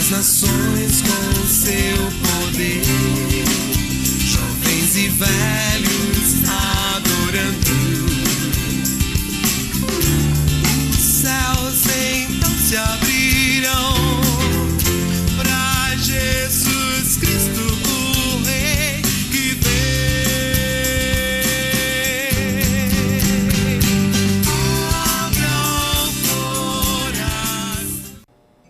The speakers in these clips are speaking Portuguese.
as nações com o seu poder, jovens e velhos adorando. Os céus então se abrirão para Jesus Cristo, o Rei que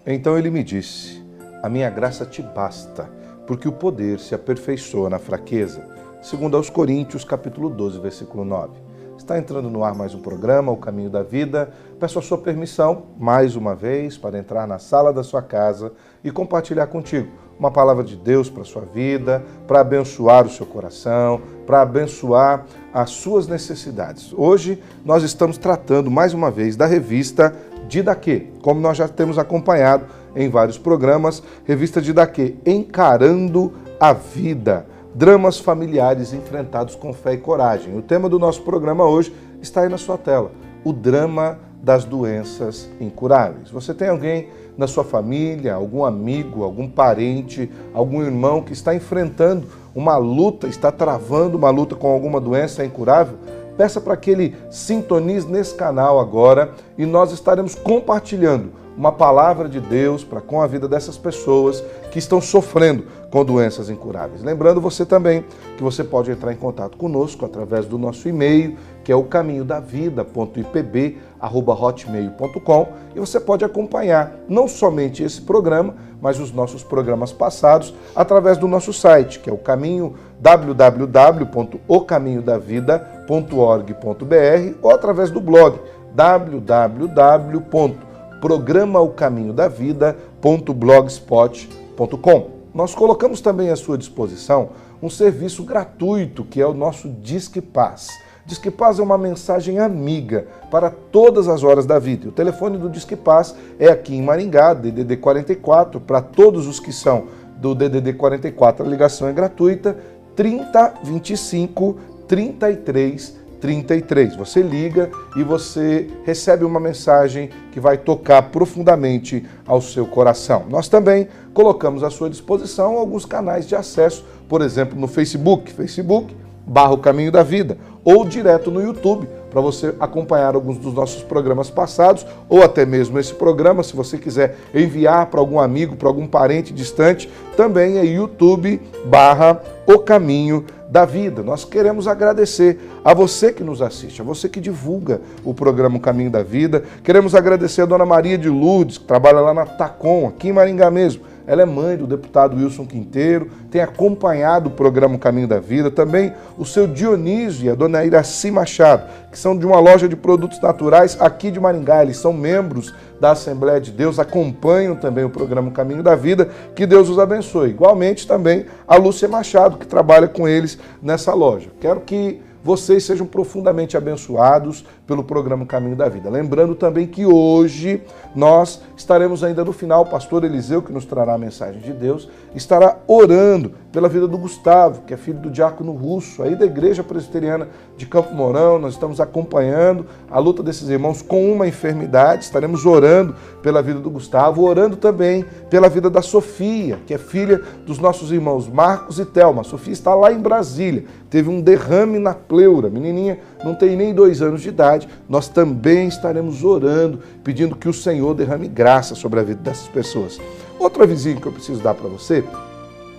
Então ele me disse: a minha graça te basta, porque o poder se aperfeiçoa na fraqueza. Segundo aos Coríntios, capítulo 12, versículo 9. Está entrando no ar mais um programa, O Caminho da Vida. Peço a sua permissão, mais uma vez, para entrar na sala da sua casa e compartilhar contigo uma palavra de Deus para a sua vida, para abençoar o seu coração, para abençoar as suas necessidades. Hoje nós estamos tratando mais uma vez da revista Didaquê, como nós já temos acompanhado em vários programas, revista Didaquê, Encarando a Vida, dramas familiares enfrentados com fé e coragem. O tema do nosso programa hoje está aí na sua tela, o drama das doenças incuráveis. Você tem alguém na sua família, algum amigo, algum parente, algum irmão que está enfrentando uma luta, está travando uma luta com alguma doença incurável? Peça para que ele sintonize nesse canal agora e nós estaremos compartilhando uma palavra de Deus para com a vida dessas pessoas que estão sofrendo com doenças incuráveis. Lembrando você também que você pode entrar em contato conosco através do nosso e-mail, que é o caminhodavida.ipb@hotmail.com, e você pode acompanhar não somente esse programa, mas os nossos programas passados através do nosso site, que é o caminho www.ocaminhodavida.org.br, ou através do blog www.programaocaminhodavida.blogspot.com. Nós colocamos também à sua disposição um serviço gratuito que é o nosso Disque Paz. Disque Paz é uma mensagem amiga para todas as horas da vida. O telefone do Disque Paz é aqui em Maringá, DDD 44, para todos os que são do DDD 44, a ligação é gratuita, 3025 33 33. Você liga e você recebe uma mensagem que vai tocar profundamente ao seu coração. Nós também colocamos à sua disposição alguns canais de acesso, por exemplo, no Facebook.com/O Caminho da Vida, ou direto no YouTube, para você acompanhar alguns dos nossos programas passados, ou até mesmo esse programa, se você quiser enviar para algum amigo, para algum parente distante, também é YouTube/O Caminho da Vida. Nós queremos agradecer a você que nos assiste, a você que divulga o programa O Caminho da Vida. Queremos agradecer a dona Maria de Lourdes, que trabalha lá na Tacom, aqui em Maringá mesmo. Ela é mãe do deputado Wilson Quinteiro, tem acompanhado o programa O Caminho da Vida. Também o seu Dionísio e a dona Iraci Machado, que são de uma loja de produtos naturais aqui de Maringá. Eles são membros da Assembleia de Deus, acompanham também o programa O Caminho da Vida. Que Deus os abençoe. Igualmente também a Lúcia Machado, que trabalha com eles nessa loja. Quero que vocês sejam profundamente abençoados pelo programa O Caminho da Vida. Lembrando também que hoje nós estaremos ainda no final, o pastor Eliseu, que nos trará a mensagem de Deus, estará orando pela vida do Gustavo, que é filho do diácono Russo, aí da Igreja Presbiteriana de Campo Mourão. Nós estamos acompanhando a luta desses irmãos com uma enfermidade, estaremos orando pela vida do Gustavo, orando também pela vida da Sofia, que é filha dos nossos irmãos Marcos e Thelma. A Sofia está lá em Brasília, teve um derrame na pleura, menininha não tem nem 2 anos de idade. Nós também estaremos orando, pedindo que o Senhor derrame graça sobre a vida dessas pessoas. Outro avisinho que eu preciso dar para você: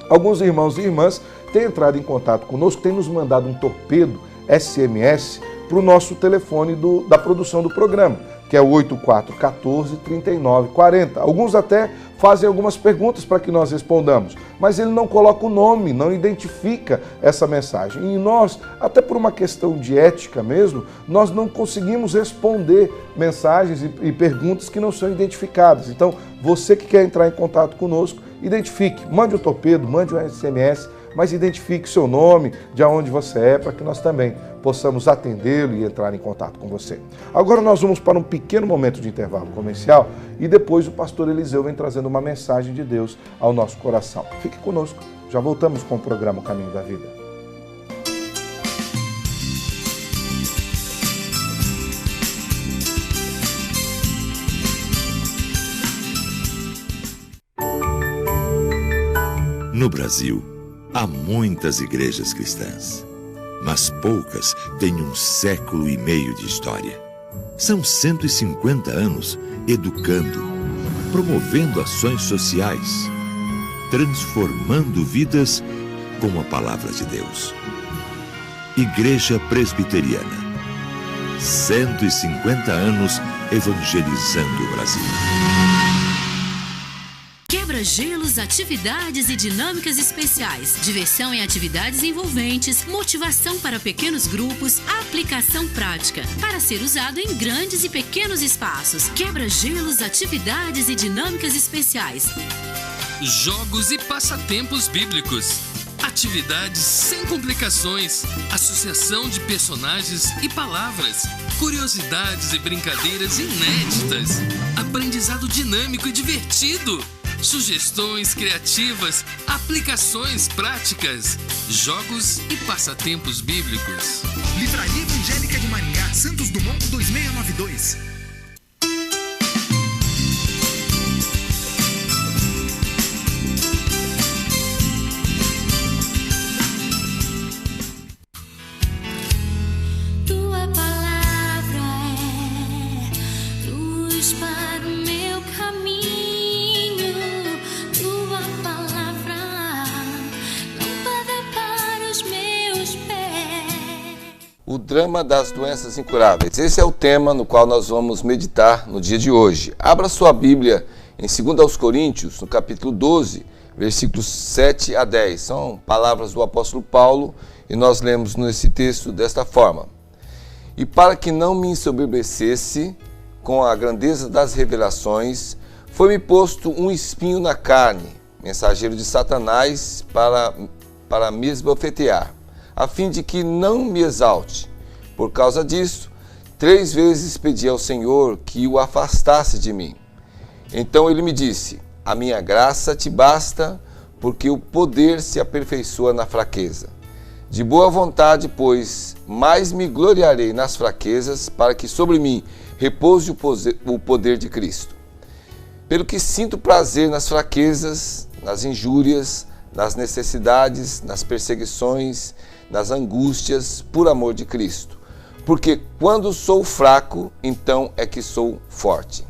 alguns irmãos e irmãs têm entrado em contato conosco, têm nos mandado um torpedo SMS para o nosso telefone da produção do programa, que é o 8414-3940. Alguns até fazem algumas perguntas para que nós respondamos, mas ele não coloca o nome, não identifica essa mensagem. E nós, até por uma questão de ética mesmo, nós não conseguimos responder mensagens e perguntas que não são identificadas. Então, você que quer entrar em contato conosco, identifique, mande um torpedo, mande um SMS, mas identifique seu nome, de onde você é, para que nós também possamos atendê-lo e entrar em contato com você. Agora nós vamos para um pequeno momento de intervalo comercial e depois o pastor Eliseu vem trazendo uma mensagem de Deus ao nosso coração. Fique conosco, já voltamos com o programa O Caminho da Vida. No Brasil, há muitas igrejas cristãs, mas poucas têm 1,5 século de história. São 150 anos educando, promovendo ações sociais, transformando vidas com a palavra de Deus. Igreja Presbiteriana, 150 anos evangelizando o Brasil. Quebra-gelos, atividades e dinâmicas especiais, diversão em atividades envolventes, motivação para pequenos grupos, aplicação prática, para ser usado em grandes e pequenos espaços. Quebra-gelos, atividades e dinâmicas especiais. Jogos e passatempos bíblicos. Atividades sem complicações, associação de personagens e palavras, curiosidades e brincadeiras inéditas, aprendizado dinâmico e divertido, sugestões criativas, aplicações práticas, jogos e passatempos bíblicos. Livraria Evangélica de Maringá, Santos Dumont 2692. O drama das doenças incuráveis. Esse é o tema no qual nós vamos meditar no dia de hoje. Abra sua Bíblia em 2 Coríntios, no capítulo 12, versículos 7 a 10. São palavras do apóstolo Paulo e nós lemos nesse texto desta forma. E para que não me ensoberbecesse com a grandeza das revelações, foi-me posto um espinho na carne, mensageiro de Satanás, para me esbofetear, a fim de que não me exalte. Por causa disso, 3 vezes pedi ao Senhor que o afastasse de mim. Então ele me disse: a minha graça te basta, porque o poder se aperfeiçoa na fraqueza. De boa vontade, pois, mais me gloriarei nas fraquezas, para que sobre mim repouse o poder de Cristo. Pelo que sinto prazer nas fraquezas, nas injúrias, nas necessidades, nas perseguições, nas angústias, por amor de Cristo. Porque quando sou fraco, então é que sou forte.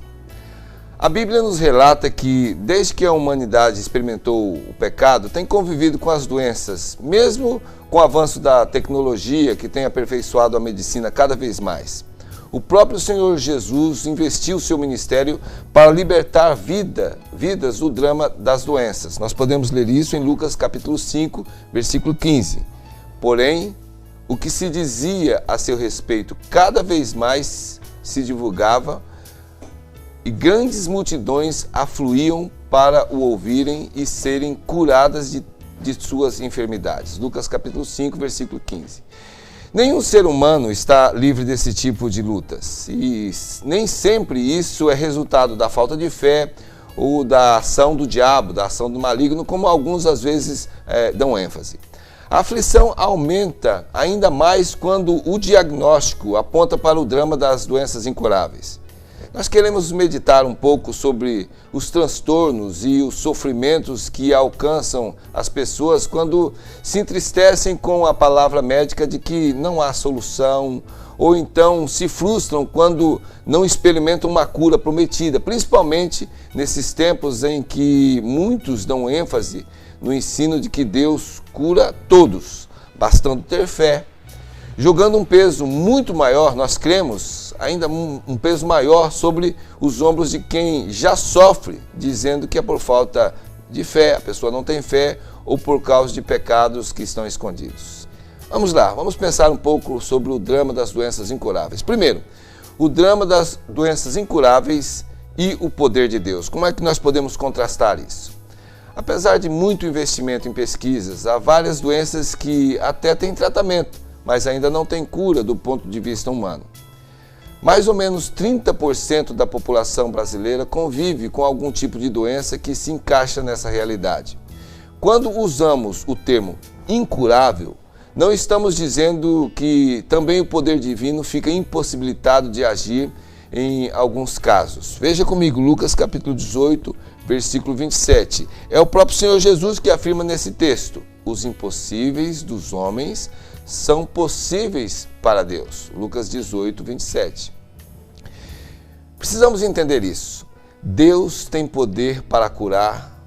A Bíblia nos relata que, desde que a humanidade experimentou o pecado, tem convivido com as doenças, mesmo com o avanço da tecnologia que tem aperfeiçoado a medicina cada vez mais. O próprio Senhor Jesus investiu seu ministério para libertar vidas do drama das doenças. Nós podemos ler isso em Lucas capítulo 5, versículo 15. Porém, o que se dizia a seu respeito cada vez mais se divulgava e grandes multidões afluíam para o ouvirem e serem curadas de suas enfermidades. Lucas capítulo 5, versículo 15. Nenhum ser humano está livre desse tipo de lutas e nem sempre isso é resultado da falta de fé ou da ação do diabo, da ação do maligno, como alguns às vezes dão ênfase. A aflição aumenta ainda mais quando o diagnóstico aponta para o drama das doenças incuráveis. Nós queremos meditar um pouco sobre os transtornos e os sofrimentos que alcançam as pessoas quando se entristecem com a palavra médica de que não há solução, ou então se frustram quando não experimentam uma cura prometida, principalmente nesses tempos em que muitos dão ênfase no ensino de que Deus cura todos, bastando ter fé. Jogando um peso muito maior, nós cremos, ainda um peso maior sobre os ombros de quem já sofre, dizendo que é por falta de fé, a pessoa não tem fé, ou por causa de pecados que estão escondidos. Vamos lá, vamos pensar um pouco sobre o drama das doenças incuráveis. Primeiro, o drama das doenças incuráveis e o poder de Deus. Como é que nós podemos contrastar isso? Apesar de muito investimento em pesquisas, há várias doenças que até têm tratamento, mas ainda não tem cura do ponto de vista humano. Mais ou menos 30% da população brasileira convive com algum tipo de doença que se encaixa nessa realidade. Quando usamos o termo incurável, não estamos dizendo que também o poder divino fica impossibilitado de agir em alguns casos. Veja comigo, Lucas capítulo 18, versículo 27. É o próprio Senhor Jesus que afirma nesse texto: os impossíveis dos homens são possíveis para Deus. Lucas 18, 27. Precisamos entender isso. Deus tem poder para curar,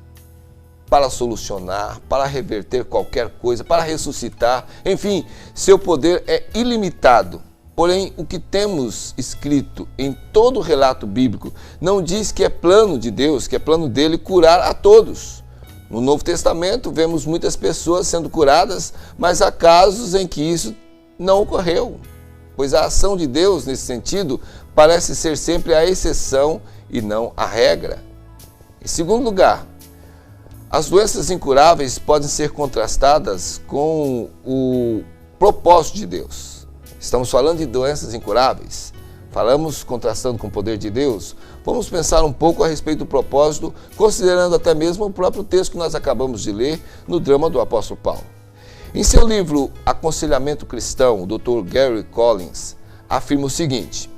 para solucionar, para reverter qualquer coisa, para ressuscitar. Enfim, seu poder é ilimitado. Porém, o que temos escrito em todo o relato bíblico não diz que é plano de Deus, que é plano dele curar a todos. No Novo Testamento, vemos muitas pessoas sendo curadas, mas há casos em que isso não ocorreu, pois a ação de Deus, nesse sentido, parece ser sempre a exceção e não a regra. Em segundo lugar, as doenças incuráveis podem ser contrastadas com o propósito de Deus. Estamos falando de doenças incuráveis. Falamos contrastando com o poder de Deus. Vamos pensar um pouco a respeito do propósito, considerando até mesmo o próprio texto que nós acabamos de ler no drama do apóstolo Paulo. Em seu livro Aconselhamento Cristão, o Dr. Gary Collins afirma o seguinte: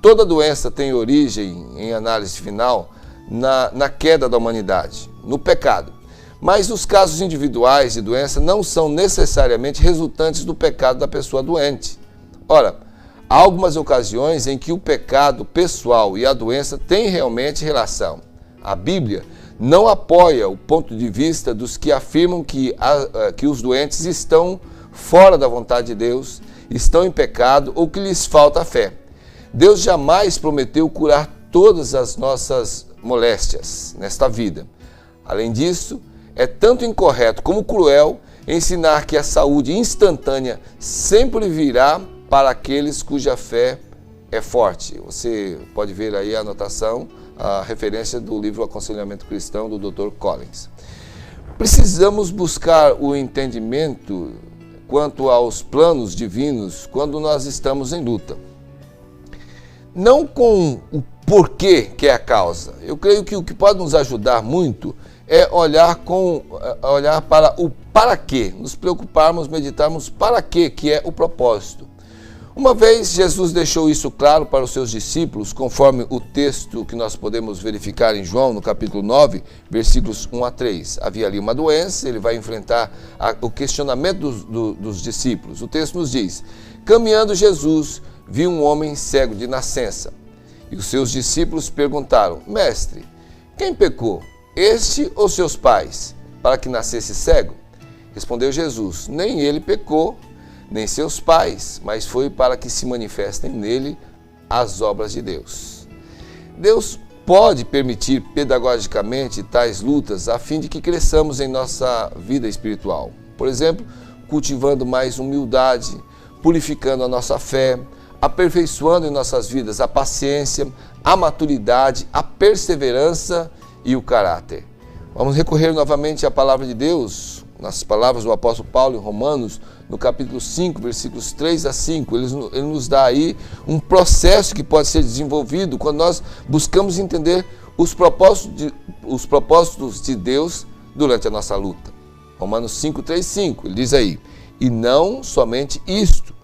toda doença tem origem, em análise final, na queda da humanidade, no pecado. Mas os casos individuais de doença não são necessariamente resultantes do pecado da pessoa doente. Ora, há algumas ocasiões em que o pecado pessoal e a doença têm realmente relação. A Bíblia não apoia o ponto de vista dos que afirmam que os doentes estão fora da vontade de Deus, estão em pecado ou que lhes falta a fé. Deus jamais prometeu curar todas as nossas moléstias nesta vida. Além disso, é tanto incorreto como cruel ensinar que a saúde instantânea sempre virá para aqueles cuja fé é forte. Você pode ver aí a anotação, a referência do livro Aconselhamento Cristão, do Dr. Collins. Precisamos buscar o entendimento quanto aos planos divinos quando nós estamos em luta. Não com o porquê que é a causa. Eu creio que o que pode nos ajudar muito é olhar para o para quê, nos preocuparmos, meditarmos para quê, que é o propósito. Uma vez Jesus deixou isso claro para os seus discípulos, conforme o texto que nós podemos verificar em João, no capítulo 9, versículos 1 a 3. Havia ali uma doença, ele vai enfrentar o questionamento dos discípulos. O texto nos diz: caminhando Jesus, viu um homem cego de nascença. E os seus discípulos perguntaram: mestre, quem pecou, este ou seus pais, para que nascesse cego? Respondeu Jesus: nem ele pecou, nem seus pais, mas foi para que se manifestem nele as obras de Deus. Deus pode permitir pedagogicamente tais lutas a fim de que cresçamos em nossa vida espiritual. Por exemplo, cultivando mais humildade, purificando a nossa fé, aperfeiçoando em nossas vidas a paciência, a maturidade, a perseverança e o caráter. Vamos recorrer novamente à palavra de Deus, nas palavras do apóstolo Paulo em Romanos, no capítulo 5, versículos 3 a 5, ele nos dá aí um processo que pode ser desenvolvido quando nós buscamos entender os propósitos de Deus durante a nossa luta. Romanos 5, 3, 5, ele diz aí: e não somente isto,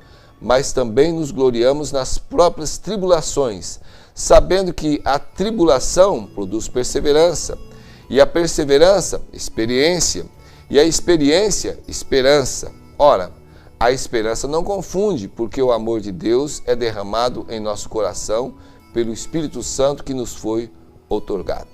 mas também nos gloriamos nas próprias tribulações, sabendo que a tribulação produz perseverança, e a perseverança, experiência, e a experiência, esperança. Ora, a esperança não confunde, porque o amor de Deus é derramado em nosso coração pelo Espírito Santo que nos foi outorgado.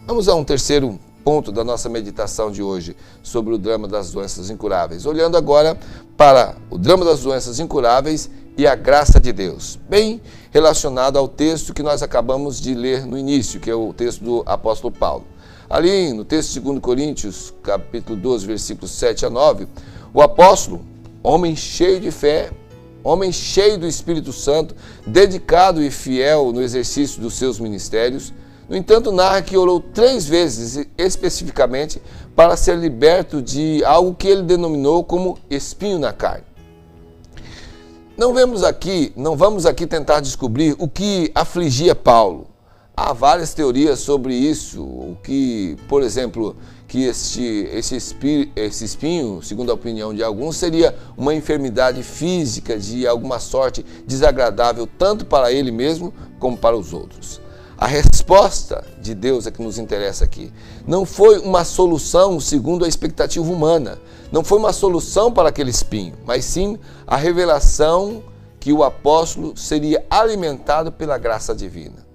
Vamos a um terceiro ponto da nossa meditação de hoje sobre o drama das doenças incuráveis, olhando agora para o drama das doenças incuráveis e a graça de Deus, bem relacionado ao texto que nós acabamos de ler no início, que é o texto do apóstolo Paulo. Ali no texto de 2 Coríntios, capítulo 12, versículos 7 a 9, o apóstolo, homem cheio de fé, homem cheio do Espírito Santo, dedicado e fiel no exercício dos seus ministérios, no entanto, narra que orou 3 vezes especificamente para ser liberto de algo que ele denominou como espinho na carne. Não vamos aqui tentar descobrir o que afligia Paulo. Há várias teorias sobre isso, o que, por exemplo, que esse espinho, segundo a opinião de alguns, seria uma enfermidade física de alguma sorte desagradável tanto para ele mesmo, como para os outros. A resposta de Deus é que nos interessa aqui. Não foi uma solução segundo a expectativa humana, não foi uma solução para aquele espinho, mas sim a revelação que o apóstolo seria alimentado pela graça divina.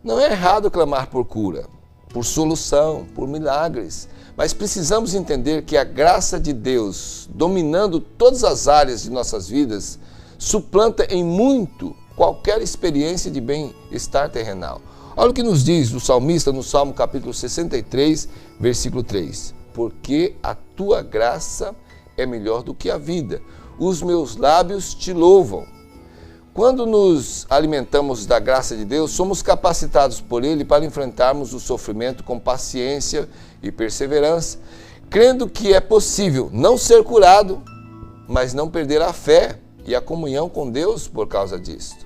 Não é errado clamar por cura, por solução, por milagres, mas precisamos entender que a graça de Deus, dominando todas as áreas de nossas vidas, suplanta em muito qualquer experiência de bem-estar terrenal. Olha o que nos diz o salmista no Salmo capítulo 63, versículo 3. Porque a tua graça é melhor do que a vida, os meus lábios te louvam. Quando nos alimentamos da graça de Deus, somos capacitados por Ele para enfrentarmos o sofrimento com paciência e perseverança, crendo que é possível não ser curado, mas não perder a fé e a comunhão com Deus por causa disto.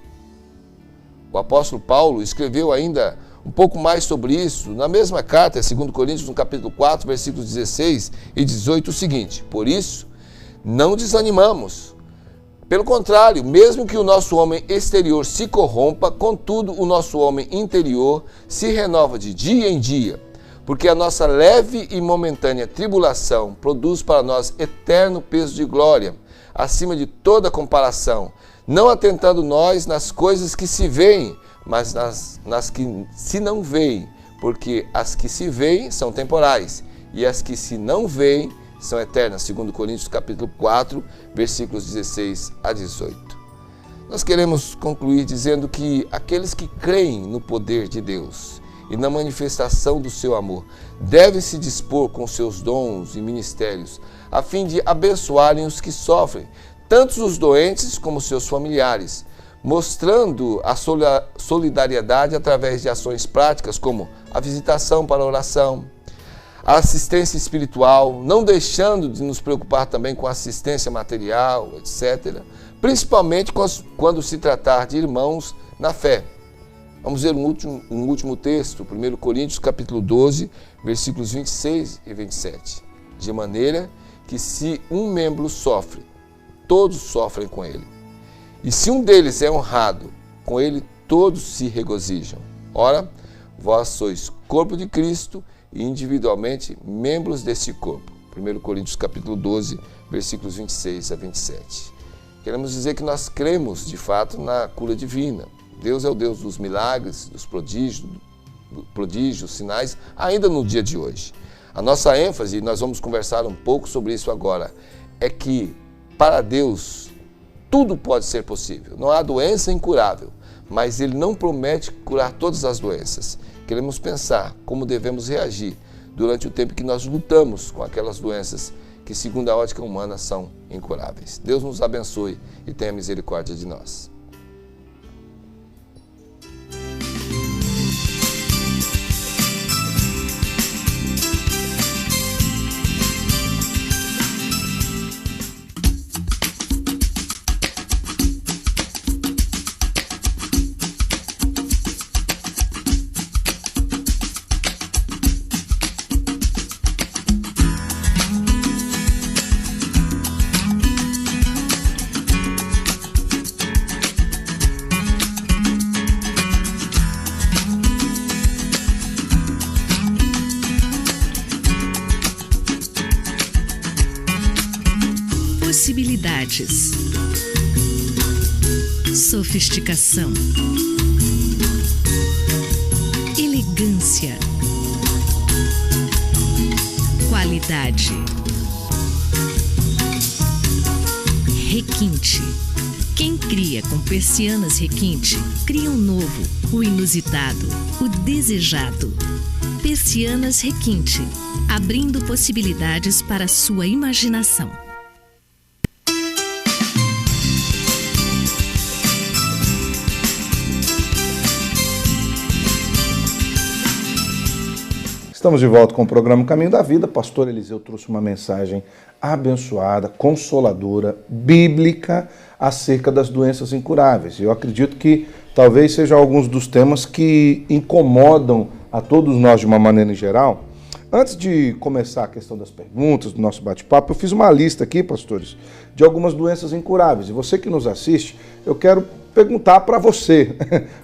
O apóstolo Paulo escreveu ainda um pouco mais sobre isso na mesma carta, 2 Coríntios, no capítulo 4, versículos 16 e 18, o seguinte: por isso, não desanimamos. Pelo contrário, mesmo que o nosso homem exterior se corrompa, contudo, o nosso homem interior se renova de dia em dia, porque a nossa leve e momentânea tribulação produz para nós eterno peso de glória, acima de toda comparação, não atentando nós nas coisas que se veem, mas nas que se não veem, porque as que se veem são temporais, e as que se não veem são eternas, 2 Coríntios capítulo 4, versículos 16 a 18. Nós queremos concluir dizendo que aqueles que creem no poder de Deus e na manifestação do seu amor devem se dispor com seus dons e ministérios a fim de abençoarem os que sofrem, tanto os doentes como seus familiares, mostrando a solidariedade através de ações práticas como a visitação para a oração, a assistência espiritual, não deixando de nos preocupar também com assistência material, etc., principalmente quando se tratar de irmãos na fé. Vamos ver um último texto, 1 Coríntios capítulo 12, versículos 26 e 27. De maneira que se um membro sofre, todos sofrem com ele. E se um deles é honrado, com ele todos se regozijam. Ora, vós sois corpo de Cristo e individualmente membros desse corpo. 1 Coríntios capítulo 12, versículos 26 a 27. Queremos dizer que nós cremos, de fato, na cura divina. Deus é o Deus dos milagres, dos prodígios, sinais, ainda no dia de hoje. A nossa ênfase, e nós vamos conversar um pouco sobre isso agora, é que para Deus tudo pode ser possível. Não há doença incurável, mas Ele não promete curar todas as doenças. Queremos pensar como devemos reagir durante o tempo que nós lutamos com aquelas doenças que, segundo a ótica humana, são incuráveis. Deus nos abençoe e tenha misericórdia de nós. Possibilidades, sofisticação, elegância, qualidade, requinte. Quem cria com persianas requinte, cria um novo, o inusitado, o desejado. Persianas requinte, abrindo possibilidades para a sua imaginação. Estamos de volta com o programa Caminho da Vida. Pastor Eliseu trouxe uma mensagem abençoada, consoladora, bíblica, acerca das doenças incuráveis. Eu acredito que talvez sejam alguns dos temas que incomodam a todos nós de uma maneira em geral. Antes de começar a questão das perguntas, do nosso bate-papo, eu fiz uma lista aqui, pastores, de algumas doenças incuráveis. E você que nos assiste, eu quero perguntar para você,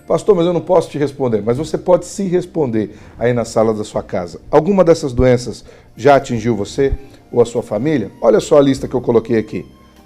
pastor, mas eu não posso te responder, mas você pode se responder aí na sala da sua casa. Alguma dessas doenças já atingiu você ou a sua família? Olha só a lista que eu coloquei aqui.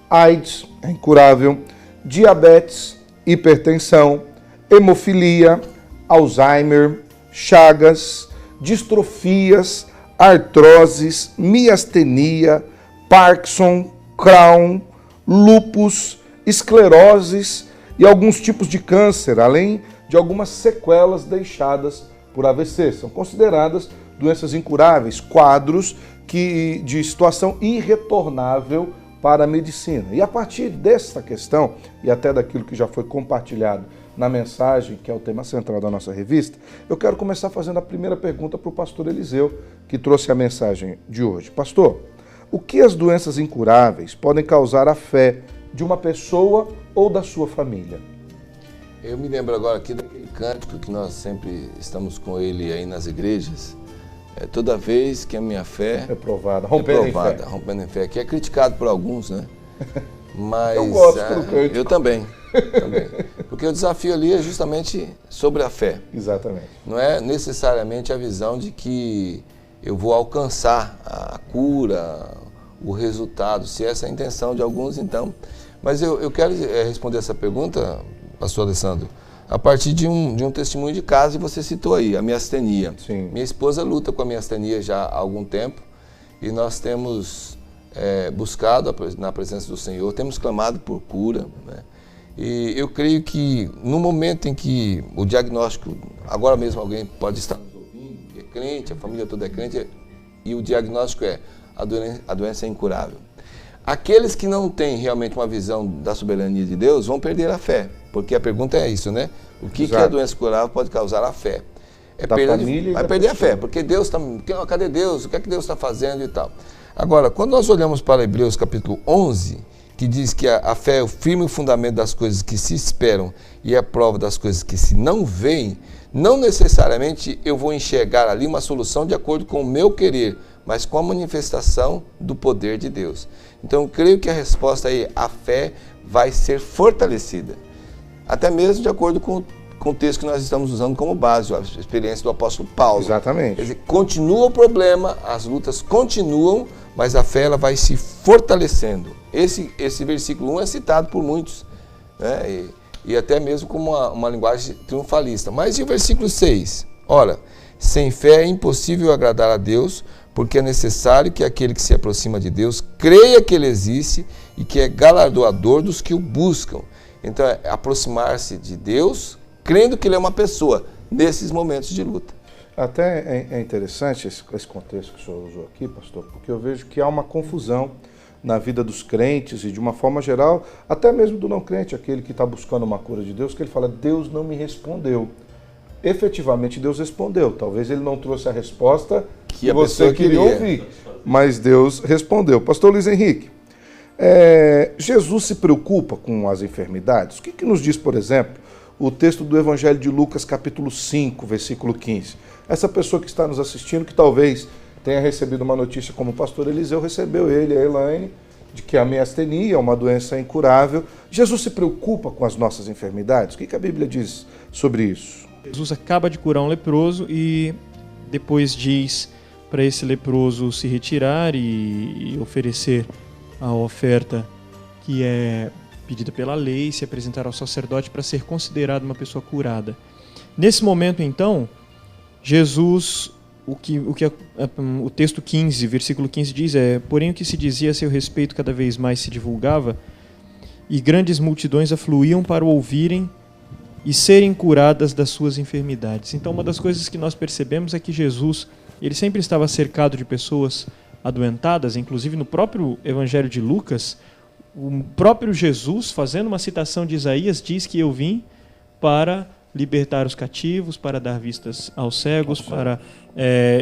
AIDS, é incurável, diabetes, hipertensão, hemofilia, Alzheimer, chagas, distrofias, artroses, miastenia, Parkinson, Crohn, lúpus, escleroses e alguns tipos de câncer, além de algumas sequelas deixadas por AVC. São consideradas doenças incuráveis, quadros de situação irretornável para a medicina. E a partir dessa questão, e até daquilo que já foi compartilhado na mensagem, que é o tema central da nossa revista, eu quero começar fazendo a primeira pergunta para o pastor Eliseu, que trouxe a mensagem de hoje. Pastor, o que as doenças incuráveis podem causar à fé de uma pessoa ou da sua família? Eu me lembro agora aqui daquele cântico que nós sempre estamos com ele aí nas igrejas. Toda vez que a minha fé é provada, rompendo em fé, que é criticado por alguns, né? Mas eu gosto do cântico. Eu também. Porque o desafio ali é justamente sobre a fé. Exatamente. Não é necessariamente a visão de que eu vou alcançar a cura, o resultado, se essa é a intenção de alguns, então. Mas eu quero responder essa pergunta, pastor Alessandro, a partir de um testemunho de caso, e você citou aí, a miastenia. Sim. Minha esposa luta com a miastenia já há algum tempo, e nós temos buscado na presença do Senhor, temos clamado por cura, né? E eu creio que no momento em que o diagnóstico, agora mesmo alguém pode estar nos ouvindo, é crente, a família toda é crente, e o diagnóstico é a doença é incurável. Aqueles que não têm realmente uma visão da soberania de Deus vão perder a fé, porque a pergunta é isso, né? O que a doença incurável pode causar a fé? Vai perder a fé, porque Deus está... Cadê Deus? O que é que Deus está fazendo e tal? Agora, quando nós olhamos para Hebreus capítulo 11, que diz que a fé é o firme fundamento das coisas que se esperam e é a prova das coisas que se não veem, não necessariamente eu vou enxergar ali uma solução de acordo com o meu querer, mas com a manifestação do poder de Deus. Então, eu creio que a resposta aí, a fé vai ser fortalecida. Até mesmo de acordo com o texto que nós estamos usando como base, a experiência do apóstolo Paulo. Exatamente. Quer dizer, continua o problema, as lutas continuam, mas a fé ela vai se fortalecendo. Esse versículo 1 é citado por muitos, né? E até mesmo como uma linguagem triunfalista. Mas e o versículo 6? Ora, sem fé é impossível agradar a Deus, porque é necessário que aquele que se aproxima de Deus creia que Ele existe e que é galardoador dos que o buscam. Então é aproximar-se de Deus, crendo que Ele é uma pessoa, nesses momentos de luta. Até é interessante esse contexto que o senhor usou aqui, pastor, porque eu vejo que há uma confusão na vida dos crentes e de uma forma geral, até mesmo do não crente, aquele que está buscando uma cura de Deus, que ele fala, Deus não me respondeu. Efetivamente Deus respondeu, talvez ele não trouxe a resposta que você queria ouvir, mas Deus respondeu. Pastor Luiz Henrique, Jesus se preocupa com as enfermidades? O que nos diz, por exemplo, o texto do Evangelho de Lucas, capítulo 5, versículo 15? Essa pessoa que está nos assistindo, que talvez tenha recebido uma notícia como o pastor Eliseu recebeu, ele e a Elaine, de que a miastenia é uma doença incurável. Jesus se preocupa com as nossas enfermidades? O que a Bíblia diz sobre isso? Jesus acaba de curar um leproso e depois diz para esse leproso se retirar e oferecer a oferta que é pedida pela lei, se apresentar ao sacerdote para ser considerado uma pessoa curada. Nesse momento, então, Jesus, o texto 15, versículo 15 diz porém o que se dizia a seu respeito cada vez mais se divulgava e grandes multidões afluíam para o ouvirem e serem curadas das suas enfermidades. Então, uma das coisas que nós percebemos é que Jesus, ele sempre estava cercado de pessoas adoentadas, inclusive no próprio Evangelho de Lucas, o próprio Jesus, fazendo uma citação de Isaías, diz que eu vim para libertar os cativos, para dar vistas aos cegos, para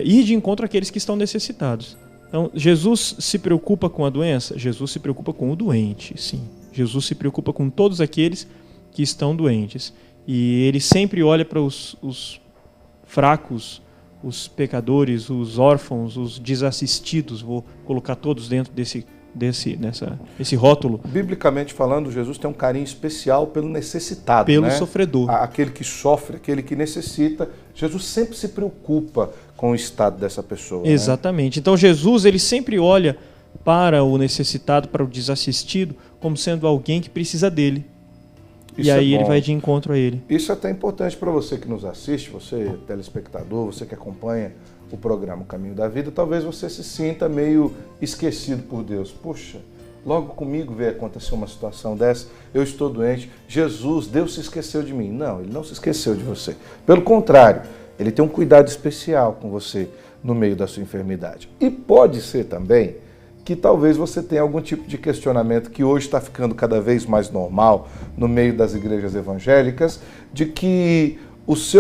ir de encontro àqueles que estão necessitados. Então, Jesus se preocupa com a doença? Jesus se preocupa com o doente, sim. Jesus se preocupa com todos aqueles que estão doentes. E ele sempre olha para os fracos, os pecadores, os órfãos, os desassistidos, vou colocar todos dentro desse esse rótulo. Biblicamente falando, Jesus tem um carinho especial pelo necessitado, pelo sofredor. Aquele que sofre, aquele que necessita. Jesus sempre se preocupa com o estado dessa pessoa. Exatamente. Então Jesus, ele sempre olha para o necessitado, para o desassistido, como sendo alguém que precisa dele. Isso e aí é ele bom. vai de encontro a ele. Isso é até importante para você que nos assiste, você telespectador, você que acompanha o programa Caminho da Vida. Talvez você se sinta meio esquecido por Deus. Puxa, logo comigo veio acontecer uma situação dessa, eu estou doente, Deus se esqueceu de mim. Não, Ele não se esqueceu de você. Pelo contrário, Ele tem um cuidado especial com você no meio da sua enfermidade. E pode ser também que talvez você tenha algum tipo de questionamento que hoje está ficando cada vez mais normal no meio das igrejas evangélicas, de que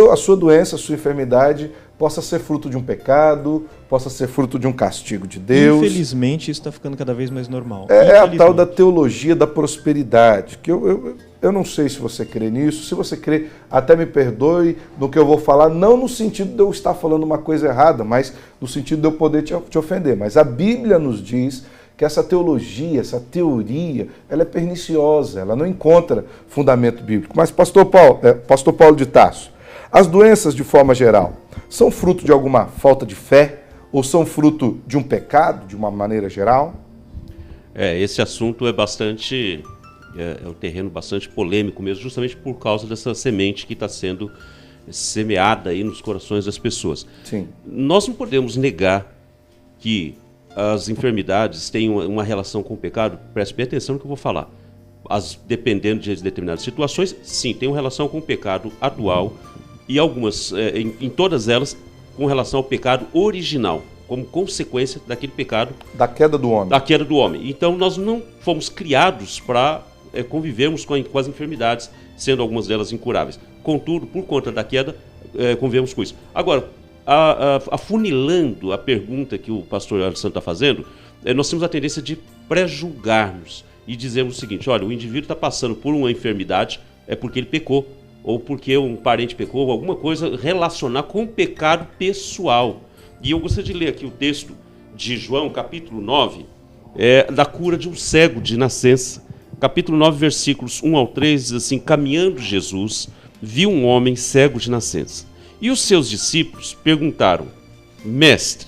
a sua doença, a sua enfermidade possa ser fruto de um pecado, possa ser fruto de um castigo de Deus. Infelizmente, isso está ficando cada vez mais normal. É a tal da teologia da prosperidade, que eu não sei se você crê nisso. Se você crê, até me perdoe no que eu vou falar, não no sentido de eu estar falando uma coisa errada, mas no sentido de eu poder te ofender. Mas a Bíblia nos diz que essa teologia, essa teoria, ela é perniciosa, ela não encontra fundamento bíblico. Mas Pastor Paulo de Tarso, as doenças de forma geral são fruto de alguma falta de fé ou são fruto de um pecado, de uma maneira geral? Esse assunto é um terreno bastante polêmico mesmo, justamente por causa dessa semente que está sendo semeada aí nos corações das pessoas. Sim. Nós não podemos negar que as enfermidades têm uma relação com o pecado. Preste bem atenção no que eu vou falar. Dependendo de determinadas situações, sim, tem uma relação com o pecado atual e algumas, em todas elas, com relação ao pecado original, como consequência daquele pecado... Da queda do homem. Da queda do homem. Então, nós não fomos criados para convivermos com as enfermidades, sendo algumas delas incuráveis. Contudo, por conta da queda, convivemos com isso. Agora, afunilando a pergunta que o pastor Alessandro está fazendo, nós temos a tendência de pré-julgarmos e dizermos o seguinte: olha, o indivíduo está passando por uma enfermidade, é porque ele pecou, ou porque um parente pecou, ou alguma coisa relacionar com o pecado pessoal. E eu gostaria de ler aqui o texto de João, capítulo 9, da cura de um cego de nascença. Capítulo 9, versículos 1 ao 3, diz assim: caminhando Jesus, viu um homem cego de nascença. E os seus discípulos perguntaram: mestre,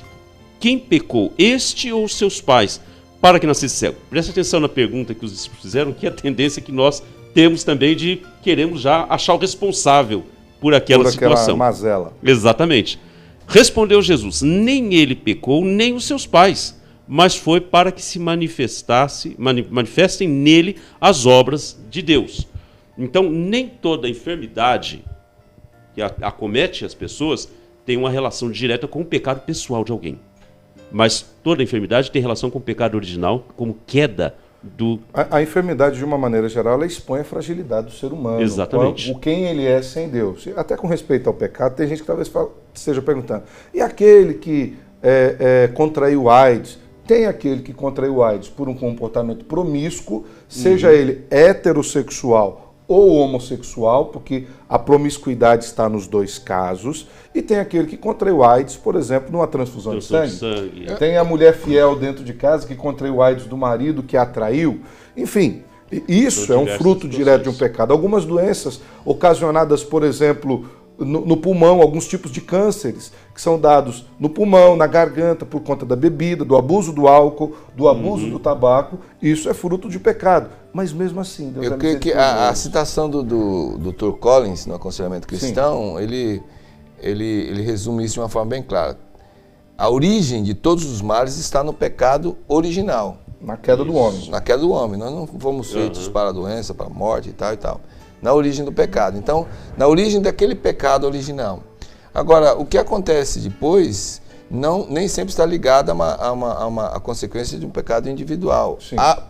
quem pecou, este ou seus pais, para que nascesse cego? Presta atenção na pergunta que os discípulos fizeram, que é a tendência que nós temos também de queremos já achar o responsável por aquela situação. Mazela. Exatamente. Respondeu Jesus: nem ele pecou, nem os seus pais, mas foi para que se manifestem nele as obras de Deus. Então, nem toda enfermidade que acomete as pessoas tem uma relação direta com o pecado pessoal de alguém. Mas toda enfermidade tem relação com o pecado original, como queda do... A enfermidade, de uma maneira geral, ela expõe a fragilidade do ser humano. Exatamente. Quem ele é sem Deus. Até com respeito ao pecado, tem gente que talvez esteja perguntando: e aquele que contraiu AIDS? Tem aquele que contraiu AIDS por um comportamento promíscuo, seja ele heterossexual ou homossexual, porque a promiscuidade está nos dois casos, e tem aquele que contraiu AIDS, por exemplo, numa transfusão de sangue. Tem a mulher fiel dentro de casa que contraiu AIDS do marido que a traiu. Enfim, isso é um fruto direto de um pecado. Algumas doenças ocasionadas, por exemplo, no pulmão, alguns tipos de cânceres que são dados no pulmão, na garganta, por conta da bebida, do abuso do álcool, do abuso do tabaco, isso é fruto de pecado. Mas mesmo assim, Deus eu creio que a citação do Dr. Collins no Aconselhamento Cristão, ele resume isso de uma forma bem clara. A origem de todos os males está no pecado original. Na queda do homem. Na queda do homem. Nós não fomos feitos para a doença, para a morte e tal e tal. Na origem do pecado. Então, na origem daquele pecado original. Agora, o que acontece depois nem sempre está ligado a uma consequência de um pecado individual.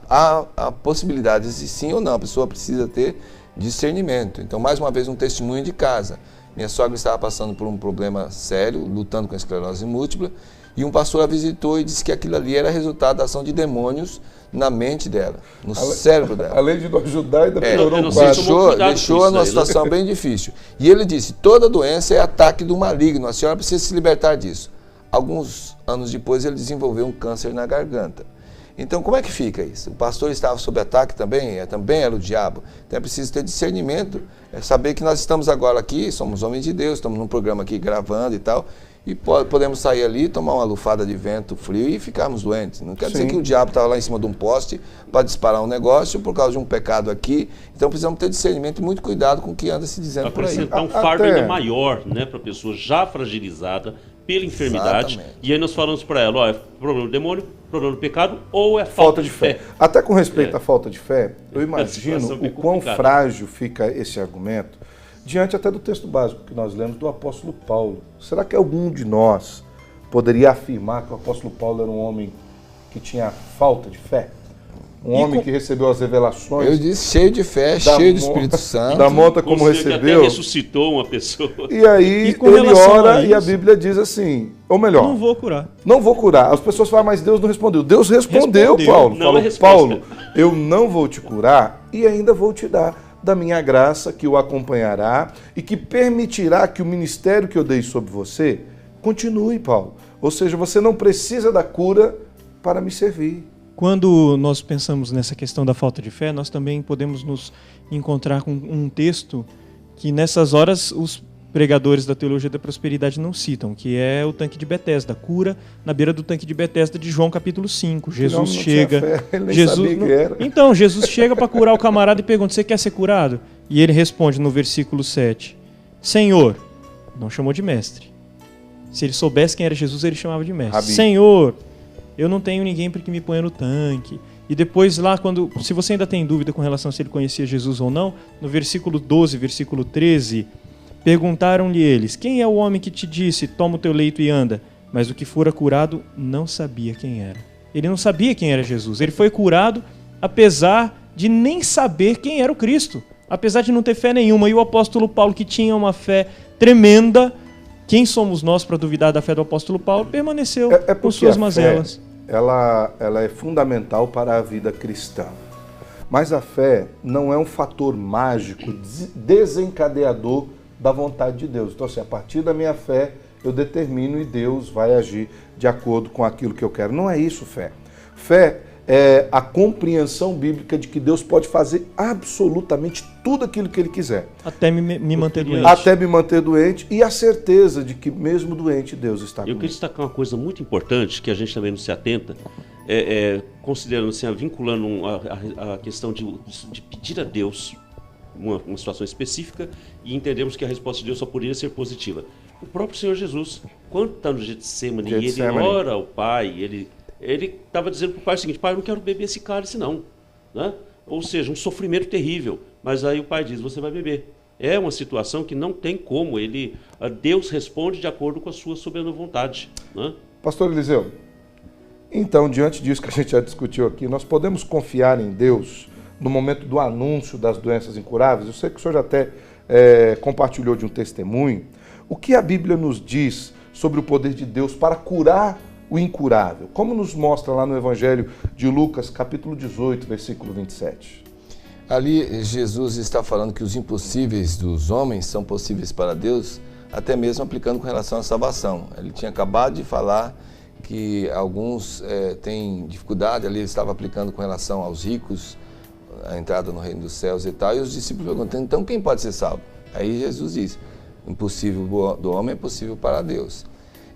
Há possibilidades de sim ou não, a pessoa precisa ter discernimento. Então, mais uma vez, um testemunho de casa. Minha sogra estava passando por um problema sério, lutando com a esclerose múltipla, e um pastor a visitou e disse que aquilo ali era resultado da ação de demônios na mente dela, no cérebro dela. Além de não ajudar, ainda piorou o quadro. Deixou numa situação bem difícil. E ele disse: toda doença é ataque do maligno, a senhora precisa se libertar disso. Alguns anos depois ele desenvolveu um câncer na garganta. Então, como é que fica isso? O pastor estava sob ataque também era o diabo. Então, é preciso ter discernimento, saber que nós estamos agora aqui, somos homens de Deus, estamos num programa aqui gravando e tal, e podemos sair ali, tomar uma lufada de vento frio e ficarmos doentes. Não quer dizer que o diabo estava lá em cima de um poste para disparar um negócio por causa de um pecado aqui. Então, precisamos ter discernimento e muito cuidado com o que anda se dizendo por aí. Acrescentar um fardo ainda maior, né, para a pessoa já fragilizada pela enfermidade. Exatamente. E aí nós falamos para ela, ó, é problema do demônio, problema do pecado ou é falta de fé. Até com respeito à falta de fé, eu imagino o quão frágil fica esse argumento diante até do texto básico que nós lemos do apóstolo Paulo. Será que algum de nós poderia afirmar que o apóstolo Paulo era um homem que tinha falta de fé? Um homem que recebeu as revelações. Eu disse cheio de fé, cheio do Espírito Santo. Da monta como recebeu. Que até ressuscitou uma pessoa. E aí ele ora e a Bíblia diz assim, ou melhor, não vou curar. Não vou curar. As pessoas falam, mas Deus não respondeu. Deus respondeu. Paulo. Não falou, Paulo, eu não vou te curar e ainda vou te dar da minha graça que o acompanhará e que permitirá que o ministério que eu dei sobre você continue, Paulo. Ou seja, você não precisa da cura para me servir. Quando nós pensamos nessa questão da falta de fé, nós também podemos nos encontrar com um texto que nessas horas os pregadores da teologia da prosperidade não citam, que é o tanque de Betesda, a cura na beira do tanque de Betesda de João capítulo 5. Jesus chega... Fé, ele nem sabia que era. Então, Jesus chega para curar o camarada e pergunta, você quer ser curado? E ele responde no versículo 7, Senhor, não chamou de mestre. Se ele soubesse quem era Jesus, ele chamava de mestre. Rabi. Senhor, eu não tenho ninguém para que me ponha no tanque. E depois lá, se você ainda tem dúvida com relação a se ele conhecia Jesus ou não, no versículo 12, versículo 13, perguntaram-lhe eles, quem é o homem que te disse, toma o teu leito e anda? Mas o que fora curado não sabia quem era. Ele não sabia quem era Jesus. Ele foi curado apesar de nem saber quem era o Cristo. Apesar de não ter fé nenhuma. E o apóstolo Paulo, que tinha uma fé tremenda, quem somos nós para duvidar da fé do apóstolo Paulo, permaneceu com suas mazelas. Ela é fundamental para a vida cristã. Mas a fé não é um fator mágico, desencadeador da vontade de Deus. Então, assim, a partir da minha fé, eu determino e Deus vai agir de acordo com aquilo que eu quero. Não é isso, fé. Fé é a compreensão bíblica de que Deus pode fazer absolutamente tudo aquilo que Ele quiser. Até me manter doente. Até me manter doente e a certeza de que mesmo doente Deus está comigo. Eu queria destacar uma coisa muito importante que a gente também não se atenta, considerando assim, vinculando a questão de pedir a Deus uma situação específica e entendemos que a resposta de Deus só poderia ser positiva. O próprio Senhor Jesus, quando está no Getsemane e ele ora ao Pai, ele estava dizendo para o Pai o seguinte, Pai, eu não quero beber esse cálice não. Né? Ou seja, um sofrimento terrível. Mas aí o Pai diz, você vai beber. É uma situação que não tem como. Deus responde de acordo com a sua soberana vontade. Né? Pastor Eliseu, então, diante disso que a gente já discutiu aqui, nós podemos confiar em Deus no momento do anúncio das doenças incuráveis? Eu sei que o senhor já até compartilhou de um testemunho. O que a Bíblia nos diz sobre o poder de Deus para curar o incurável? Como nos mostra lá no Evangelho de Lucas, capítulo 18, versículo 27. Ali Jesus está falando que os impossíveis dos homens são possíveis para Deus, até mesmo aplicando com relação à salvação. Ele tinha acabado de falar que alguns têm dificuldade, ali ele estava aplicando com relação aos ricos, a entrada no reino dos céus e tal, e os discípulos perguntam, então quem pode ser salvo? Aí Jesus diz, impossível do homem é possível para Deus.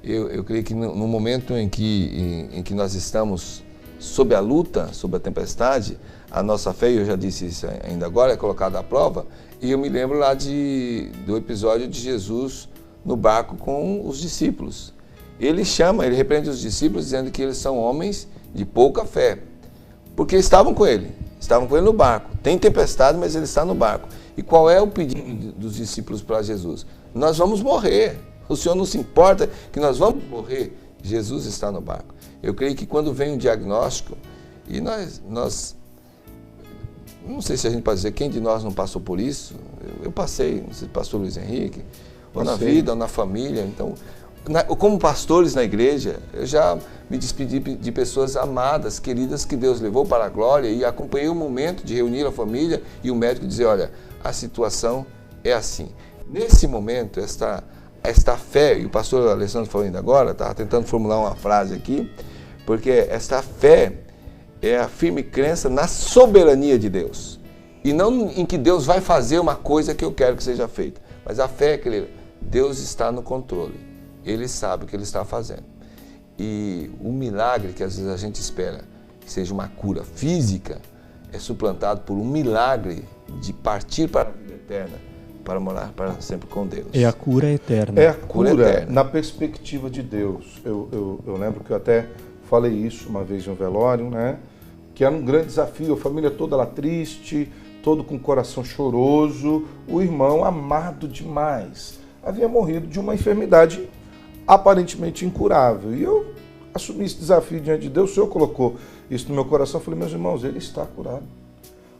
Eu creio que no momento em que nós estamos sob a luta, sob a tempestade, a nossa fé, eu já disse isso ainda agora, é colocada à prova, e eu me lembro lá do episódio de Jesus no barco com os discípulos. Ele repreende os discípulos dizendo que eles são homens de pouca fé, porque estavam com ele no barco. Tem tempestade, mas ele está no barco. E qual é o pedido dos discípulos para Jesus? Nós vamos morrer. O Senhor não se importa que nós vamos morrer. Jesus está no barco. Eu creio que quando vem um diagnóstico, e nós não sei se a gente pode dizer, quem de nós não passou por isso? Eu passei, não sei se pastor Luiz Henrique, ou na vida, ou na família. Então, como pastores na igreja, eu já me despedi de pessoas amadas, queridas, que Deus levou para a glória, e acompanhei o momento de reunir a família e o médico dizer, olha, a situação é assim. Nesse momento, esta fé, e o pastor Alessandro falou ainda agora, estava tentando formular uma frase aqui, porque esta fé é a firme crença na soberania de Deus. E não em que Deus vai fazer uma coisa que eu quero que seja feita. Mas a fé é que Deus está no controle. Ele sabe o que Ele está fazendo. E o milagre que às vezes a gente espera que seja uma cura física é suplantado por um milagre de partir para a vida eterna, para morar para sempre com Deus. É a cura eterna. É a cura na perspectiva de Deus. Eu lembro que eu até falei isso uma vez em um velório, né? Que era um grande desafio, a família toda lá triste, todo com o coração choroso, o irmão amado demais havia morrido de uma enfermidade aparentemente incurável. E eu assumi esse desafio diante de Deus, o Senhor colocou isso no meu coração, eu falei, meus irmãos, ele está curado.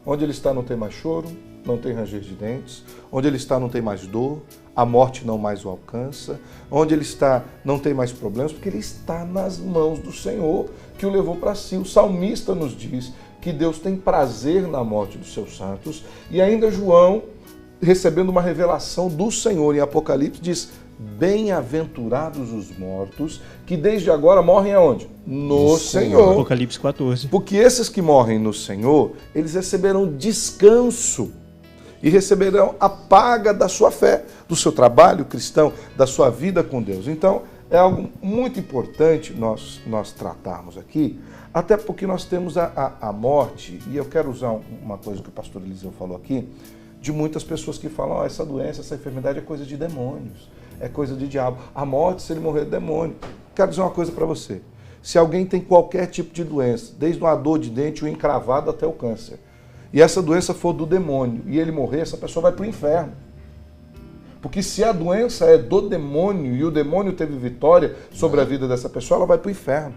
Onde ele está não tem mais choro, não tem ranger de dentes, onde ele está não tem mais dor, a morte não mais o alcança, onde ele está não tem mais problemas, porque ele está nas mãos do Senhor, que o levou para si. O salmista nos diz que Deus tem prazer na morte dos seus santos, e ainda João, recebendo uma revelação do Senhor em Apocalipse, diz, bem-aventurados os mortos, que desde agora morrem aonde? No Senhor. Apocalipse 14. Porque esses que morrem no Senhor, eles receberão descanso e receberão a paga da sua fé, do seu trabalho cristão, da sua vida com Deus. Então, é algo muito importante nós tratarmos aqui, até porque nós temos a morte, e eu quero usar uma coisa que o pastor Eliseu falou aqui, de muitas pessoas que falam, essa doença, essa enfermidade é coisa de demônios, é coisa de diabo. A morte, se ele morrer, é demônio. Quero dizer uma coisa para você. Se alguém tem qualquer tipo de doença, desde uma dor de dente, o encravado até o câncer, e essa doença for do demônio, e ele morrer, essa pessoa vai para o inferno. Porque se a doença é do demônio, e o demônio teve vitória sobre a vida dessa pessoa, ela vai para o inferno.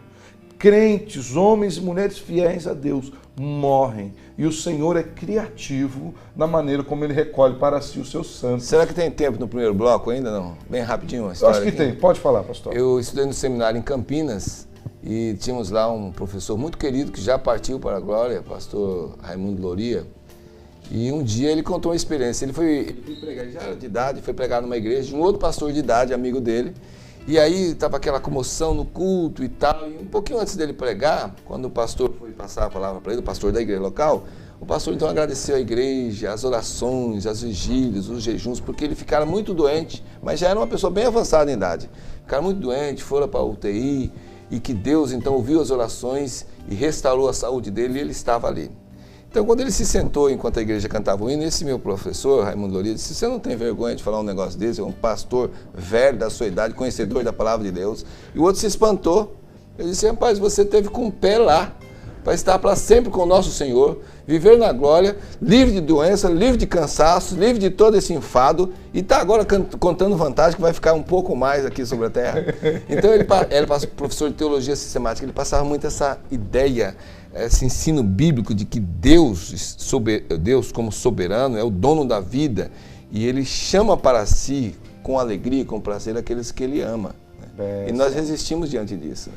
Crentes, homens e mulheres fiéis a Deus, morrem. E o Senhor é criativo na maneira como Ele recolhe para si os seus santos. Será que tem tempo no primeiro bloco ainda? Não? Bem rapidinho a história. Eu acho que tem. Pode falar, pastor. Eu estudei no seminário em Campinas e tínhamos lá um professor muito querido que já partiu para a glória, pastor Raimundo Loria. E um dia ele contou uma experiência. Ele foi pregar, ele já era de idade, foi pregar numa igreja de um outro pastor de idade, amigo dele. E aí estava aquela comoção no culto e tal. E um pouquinho antes dele pregar, quando o pastor foi passar a palavra para ele, o pastor da igreja local, o pastor então agradeceu a igreja, as orações, as vigílias, os jejuns, porque ele ficara muito doente, mas já era uma pessoa bem avançada em idade. Ficaram muito doente, foram para a UTI, e que Deus então ouviu as orações e restaurou a saúde dele, e ele estava ali. Então, quando ele se sentou enquanto a igreja cantava o hino, esse meu professor, Raimundo Loria, disse, você não tem vergonha de falar um negócio desse? É um pastor velho da sua idade, conhecedor da palavra de Deus. E o outro se espantou. Ele disse, rapaz, você teve com o pé lá, para estar para sempre com o nosso Senhor, viver na glória, livre de doença, livre de cansaço, livre de todo esse enfado, e está agora contando vantagem que vai ficar um pouco mais aqui sobre a terra. Então, ele era professor de teologia sistemática, ele passava muito essa ideia, esse ensino bíblico de que Deus como soberano é o dono da vida e Ele chama para si com alegria, com prazer aqueles que Ele ama. Né? E nós resistimos diante disso.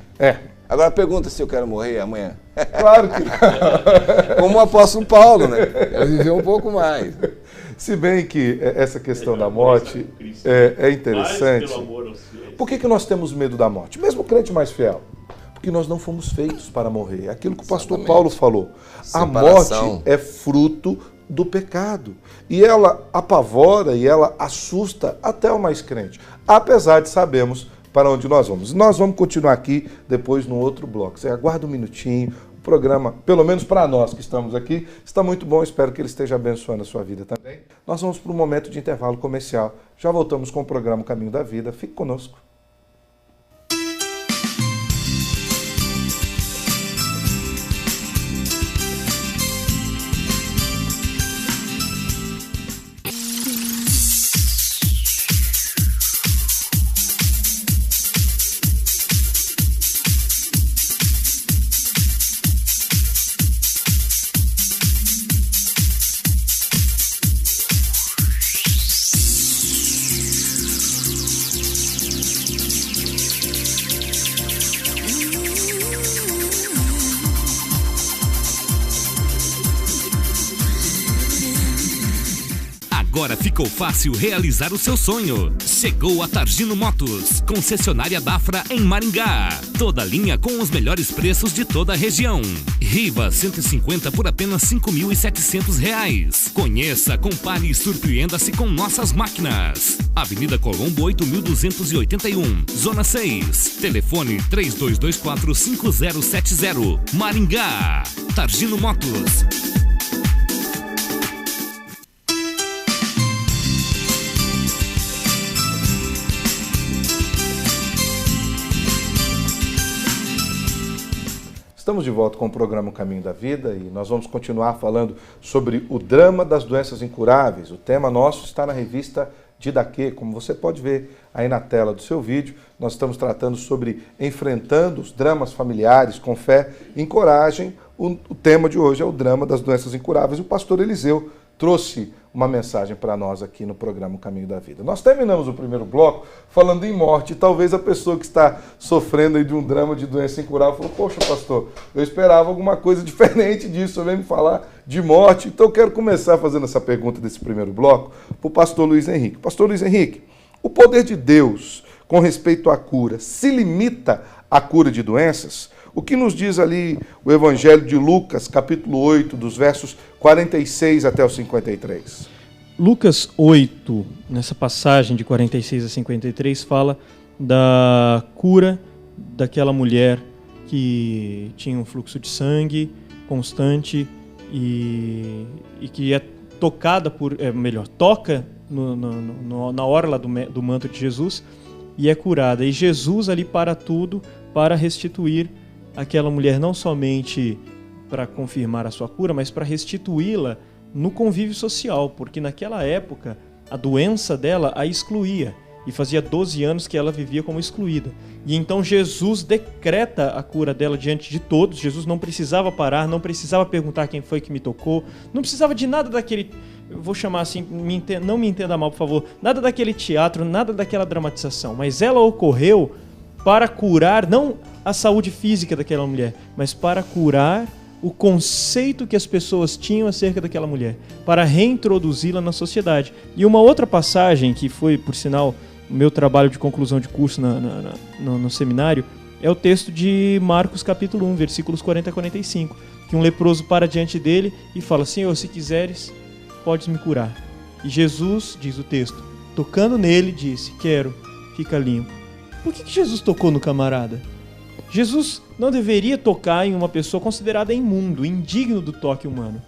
Agora pergunta se eu quero morrer amanhã. Claro que como o apóstolo Paulo, né? Ele viveu um pouco mais. Se bem que essa questão da morte é interessante. Por que nós temos medo da morte? Mesmo o crente mais fiel. Porque nós não fomos feitos para morrer. É aquilo que o pastor Paulo falou. A morte é fruto do pecado. E ela apavora e ela assusta até o mais crente. Apesar de sabermos para onde nós vamos. Nós vamos continuar aqui depois no outro bloco. Você aguarda um minutinho. O programa, pelo menos para nós que estamos aqui, está muito bom. Espero que ele esteja abençoando a sua vida também. Nós vamos para um momento de intervalo comercial. Já voltamos com o programa Caminho da Vida. Fique conosco. Agora ficou fácil realizar o seu sonho. Chegou a Targino Motos, concessionária Dafra em Maringá. Toda linha com os melhores preços de toda a região. Riva 150 por apenas R$ 5.700. Conheça, compare e surpreenda-se com nossas máquinas. Avenida Colombo 8281, Zona 6. Telefone 3224-5070. Maringá. Targino Motos. Estamos de volta com o programa O Caminho da Vida e nós vamos continuar falando sobre o drama das doenças incuráveis. O tema nosso está na revista Didaquê, como você pode ver aí na tela do seu vídeo. Nós estamos tratando sobre enfrentando os dramas familiares com fé e coragem. O tema de hoje é o drama das doenças incuráveis. O pastor Eliseu trouxe uma mensagem para nós aqui no programa O Caminho da Vida. Nós terminamos o primeiro bloco falando em morte. Talvez a pessoa que está sofrendo aí de um drama de doença incurável falou: poxa, pastor, eu esperava alguma coisa diferente disso, você vem me falar de morte. Então eu quero começar fazendo essa pergunta desse primeiro bloco para o pastor Luiz Henrique. Pastor Luiz Henrique, o poder de Deus com respeito à cura se limita à cura de doenças? O que nos diz ali o Evangelho de Lucas, capítulo 8, dos versos 46 até os 53? Lucas 8, nessa passagem de 46 a 53, fala da cura daquela mulher que tinha um fluxo de sangue constante e que é tocada toca na orla do manto de Jesus e é curada. E Jesus ali para tudo para restituir aquela mulher, não somente para confirmar a sua cura, mas para restituí-la no convívio social, porque naquela época a doença dela a excluía e fazia 12 anos que ela vivia como excluída. E então Jesus decreta a cura dela diante de todos. Jesus não precisava parar, não precisava perguntar quem foi que me tocou, não precisava de nada daquele, eu vou chamar assim, não me entenda mal, por favor, nada daquele teatro, nada daquela dramatização, mas ela ocorreu para curar, não a saúde física daquela mulher, mas para curar o conceito que as pessoas tinham acerca daquela mulher, para reintroduzi-la na sociedade. E uma outra passagem, que foi, por sinal, o meu trabalho de conclusão de curso no seminário, é o texto de Marcos capítulo 1, versículos 40 a 45, que um leproso para diante dele e fala: Senhor, se quiseres, podes me curar. E Jesus, diz o texto, tocando nele, disse: quero, fica limpo. Por que Jesus tocou no camarada? Jesus não deveria tocar em uma pessoa considerada imundo, indigno do toque humano.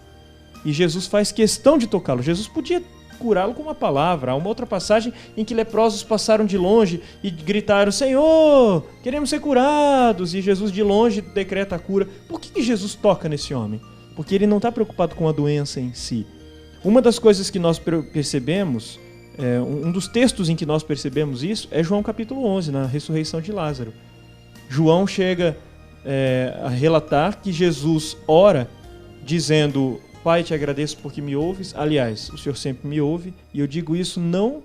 E Jesus faz questão de tocá-lo. Jesus podia curá-lo com uma palavra. Há uma outra passagem em que leprosos passaram de longe e gritaram: Senhor, queremos ser curados. E Jesus de longe decreta a cura. Por que Jesus toca nesse homem? Porque ele não está preocupado com a doença em si. Uma das coisas que nós percebemos, um dos textos em que nós percebemos isso, é João capítulo 11, na ressurreição de Lázaro. João chega a relatar que Jesus ora dizendo: Pai, te agradeço porque me ouves. Aliás, o Senhor sempre me ouve, e eu digo isso não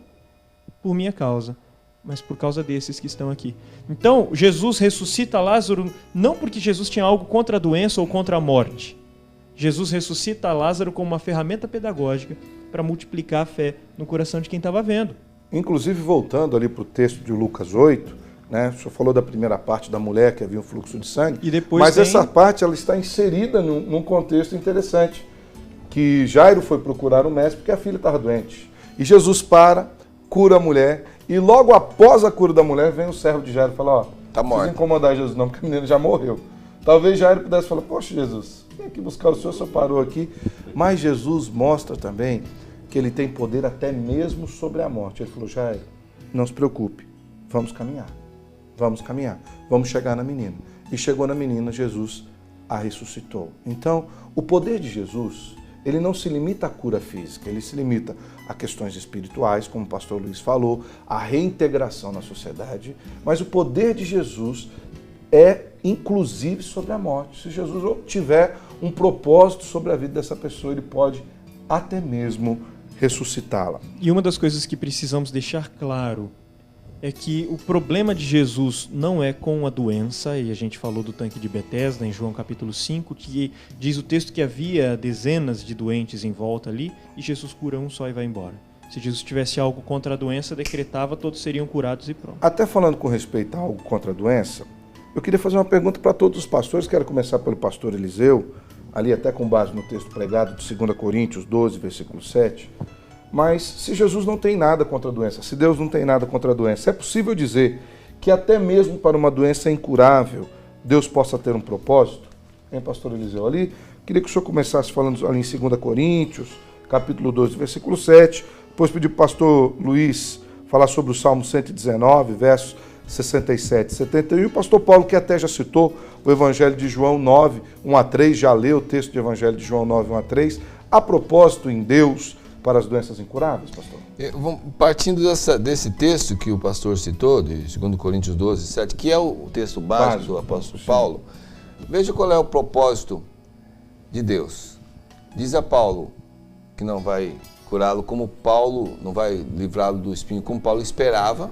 por minha causa, mas por causa desses que estão aqui. Então, Jesus ressuscita Lázaro não porque Jesus tinha algo contra a doença ou contra a morte. Jesus ressuscita Lázaro como uma ferramenta pedagógica para multiplicar a fé no coração de quem estava vendo. Inclusive, voltando ali para o texto de Lucas 8, né? O senhor falou da primeira parte da mulher que havia um fluxo de sangue, e depois mas essa parte ela está inserida num contexto interessante, que Jairo foi procurar o mestre porque a filha estava doente. E Jesus cura a mulher, e logo após a cura da mulher vem o servo de Jairo e fala: ó, tá morto. Não precisa incomodar Jesus não, porque a menina já morreu. Talvez Jairo pudesse falar: poxa, Jesus, vem aqui buscar o senhor parou aqui. Mas Jesus mostra também que ele tem poder até mesmo sobre a morte. Ele falou: Jairo, não se preocupe, vamos caminhar. Vamos chegar na menina. E chegou na menina, Jesus a ressuscitou. Então, o poder de Jesus, ele não se limita à cura física, ele se limita a questões espirituais, como o pastor Luiz falou, a reintegração na sociedade, mas o poder de Jesus é inclusive sobre a morte. Se Jesus tiver um propósito sobre a vida dessa pessoa, ele pode até mesmo ressuscitá-la. E uma das coisas que precisamos deixar claro é que o problema de Jesus não é com a doença, e a gente falou do tanque de Betesda em João capítulo 5, que diz o texto que havia dezenas de doentes em volta ali, e Jesus cura um só e vai embora. Se Jesus tivesse algo contra a doença, decretava, todos seriam curados e pronto. Até falando com respeito a algo contra a doença, eu queria fazer uma pergunta para todos os pastores. Quero começar pelo pastor Eliseu, ali até com base no texto pregado de 2 Coríntios 12, versículo 7. Mas se Jesus não tem nada contra a doença, se Deus não tem nada contra a doença, é possível dizer que até mesmo para uma doença incurável, Deus possa ter um propósito? Hein, pastor Eliseu? Ali, queria que o senhor começasse falando ali em 2 Coríntios, capítulo 12, versículo 7. Depois pedir para o pastor Luiz falar sobre o Salmo 119, versos 67 e 71. E o pastor Paulo, que até já citou o Evangelho de João 9, 1 a 3, já leu o texto do Evangelho de João 9, 1 a 3. A propósito em Deus para as doenças incuráveis, pastor? Partindo desse texto que o pastor citou, de 2 Coríntios 12, 7, que é o texto básico do apóstolo Paulo, veja qual é o propósito de Deus. Diz a Paulo que não vai curá-lo como Paulo, não vai livrá-lo do espinho como Paulo esperava,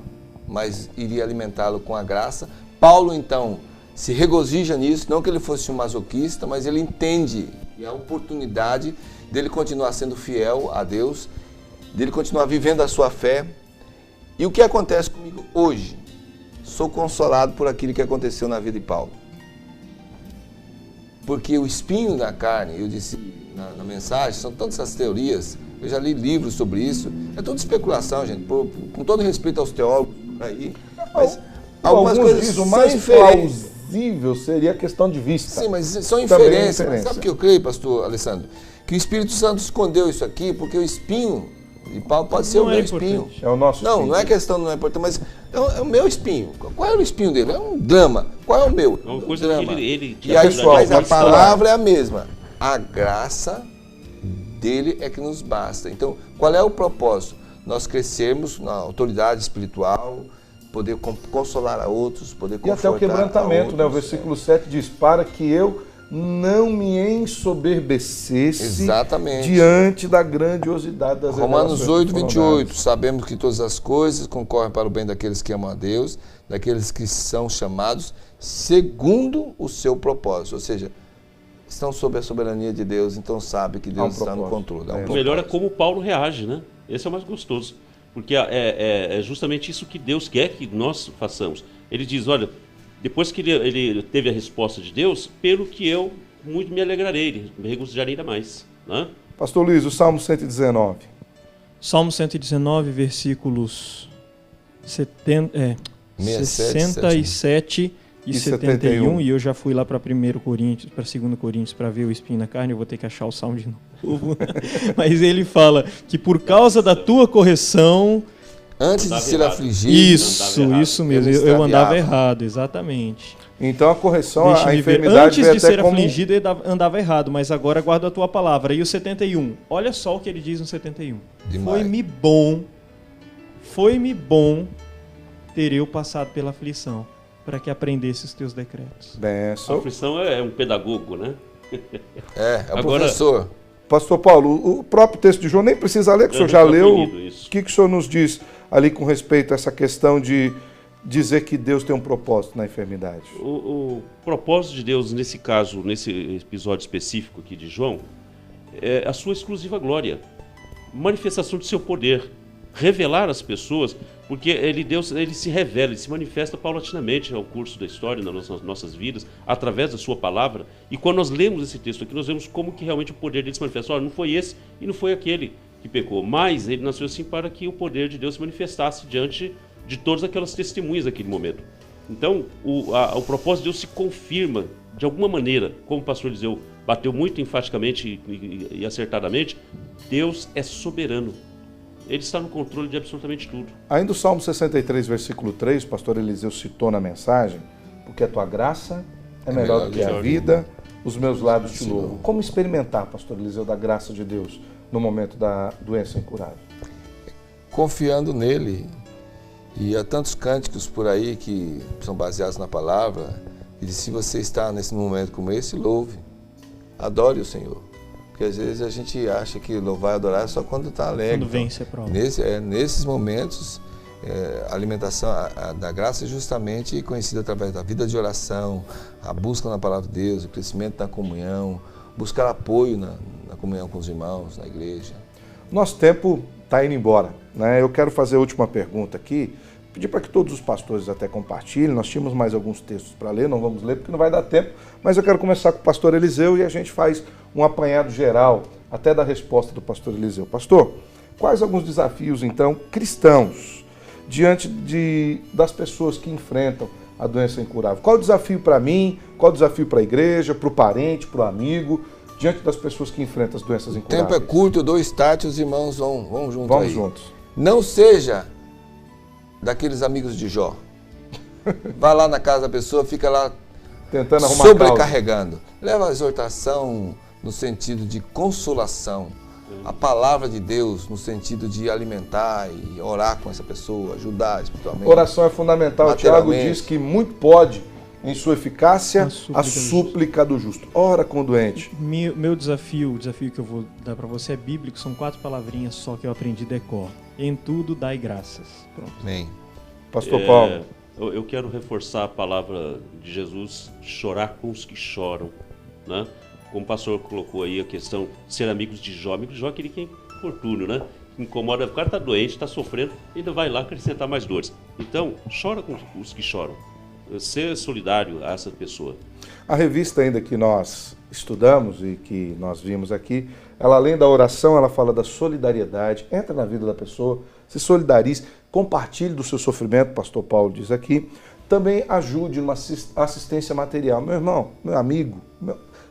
mas iria alimentá-lo com a graça. Paulo, então, se regozija nisso, não que ele fosse um masoquista, mas ele entende a oportunidade dele continuar sendo fiel a Deus, dele continuar vivendo a sua fé. E o que acontece comigo hoje? Sou consolado por aquilo que aconteceu na vida de Paulo. Porque o espinho na carne, eu disse na mensagem, são tantas essas teorias, eu já li livros sobre isso, é tudo especulação, gente, com todo respeito aos teólogos aí, mas algumas coisas dizem, o são mais inferentes. plausível seria a questão de vista. Sim, mas são inferências. Sabe o que eu creio, pastor Alessandro? Que o Espírito Santo escondeu isso aqui, porque o espinho de Paulo pode ser o meu espinho. É o nosso espinho. Não é questão, não é importante, mas é o meu espinho. Qual é o espinho dele? É um drama. Qual é o meu? É uma coisa drama. que ele e aí, mas a palavra é a mesma. A graça dele é que nos basta. Então, qual é o propósito? Nós crescermos na autoridade espiritual, poder consolar a outros, poder confortar e até o quebrantamento, né? O versículo 7 diz, para que eu não me ensoberbecesse diante da grandiosidade das Romanos 8, 28, sabemos que todas as coisas concorrem para o bem daqueles que amam a Deus, daqueles que são chamados segundo o seu propósito, ou seja, estão sob a soberania de Deus, então sabe que Deus está no controle. O melhor é como Paulo reage, né? Esse é o mais gostoso, porque é justamente isso que Deus quer que nós façamos. Ele diz, olha, depois que ele teve a resposta de Deus, pelo que eu muito me alegrarei, me regozijarei ainda mais. Né? Pastor Luiz, o Salmo 119. Salmo 119, versículos 67 e 71, e eu já fui lá para 1 Coríntios, para 2 Coríntios, para ver o espinho na carne, eu vou ter que achar o Salmo de novo. Mas ele fala que por causa da tua correção... Antes de ser afligido. Isso mesmo, eu andava errado, exatamente. Então a correção, a enfermidade... Antes de ser afligido, ele andava errado, mas agora guardo a tua palavra. E o 71, olha só o que ele diz no 71. Foi-me bom ter eu passado pela aflição, para que aprendesse os teus decretos. A aflição é um pedagogo, né? É o professor. Pastor Paulo, o próprio texto de João nem precisa ler, que o senhor já leu. O que o senhor nos diz ali com respeito a essa questão de dizer que Deus tem um propósito na enfermidade? O propósito de Deus, nesse caso, nesse episódio específico aqui de João, é a sua exclusiva glória, manifestação de seu poder, revelar às pessoas, porque Deus se revela, ele se manifesta paulatinamente ao curso da história, nas nossas vidas, através da sua palavra. E quando nós lemos esse texto aqui, nós vemos como que realmente o poder dele se manifesta. Olha, não foi esse e não foi aquele que pecou, mas ele nasceu assim para que o poder de Deus se manifestasse diante de todas aquelas testemunhas daquele momento. Então, o propósito de Deus se confirma de alguma maneira, como o pastor Eliseu bateu muito enfaticamente e acertadamente, Deus é soberano. Ele está no controle de absolutamente tudo. Ainda o Salmo 63, versículo 3, o pastor Eliseu citou na mensagem, porque a tua graça é melhor do que a vida, os meus lábios te louvam. Como experimentar, pastor Eliseu, da graça de Deus no momento da doença incurável? Confiando nele. E há tantos cânticos por aí que são baseados na palavra, e se você está nesse momento como esse, louve, adore o Senhor. Porque às vezes a gente acha que louvar e adorar é só quando está alegre. Quando vence a prova. Nesses momentos, a alimentação da graça é justamente conhecida através da vida de oração, a busca na palavra de Deus, o crescimento na comunhão, buscar apoio na comunhão com os irmãos, na igreja. Nosso tempo está está indo embora, né? Eu quero fazer a última pergunta aqui, pedir para que todos os pastores até compartilhem. Nós tínhamos mais alguns textos para ler, não vamos ler porque não vai dar tempo, mas eu quero começar com o pastor Eliseu e a gente faz um apanhado geral até da resposta do pastor Eliseu. Pastor, quais alguns desafios, então, cristãos, diante das pessoas que enfrentam a doença incurável? Qual o desafio para mim, qual o desafio para a igreja, para o parente, para o amigo, diante das pessoas que enfrentam as doenças incuráveis? O tempo é curto, eu dou start, os irmãos vão junto. Vamos aí. juntos. Não seja daqueles amigos de Jó. Vai lá na casa da pessoa, fica lá tentando arrumar sobrecarregando. Leva a exortação no sentido de consolação. A palavra de Deus no sentido de alimentar e orar com essa pessoa, ajudar espiritualmente. Oração é fundamental. O Tiago diz que muito pode, em sua eficácia, a súplica do justo. Ora com o doente. Meu desafio, o desafio que eu vou dar para você é bíblico, são 4 palavrinhas só que eu aprendi de cor. Em tudo dai graças. Pronto. Amém. Pastor Paulo. Eu quero reforçar a palavra de Jesus, chorar com os que choram, né? Como o pastor colocou aí a questão de ser amigos de Jó. Amigo de Jó é aquele que é infortúnio, né? Incomoda, o cara está doente, está sofrendo, ainda vai lá acrescentar mais dores. Então, chora com os que choram. Ser solidário a essa pessoa. A revista ainda que nós estudamos e que nós vimos aqui, ela além da oração, ela fala da solidariedade. Entra na vida da pessoa, se solidarize, compartilhe do seu sofrimento, o pastor Paulo diz aqui. Também ajude numa assistência material. Meu irmão, meu amigo,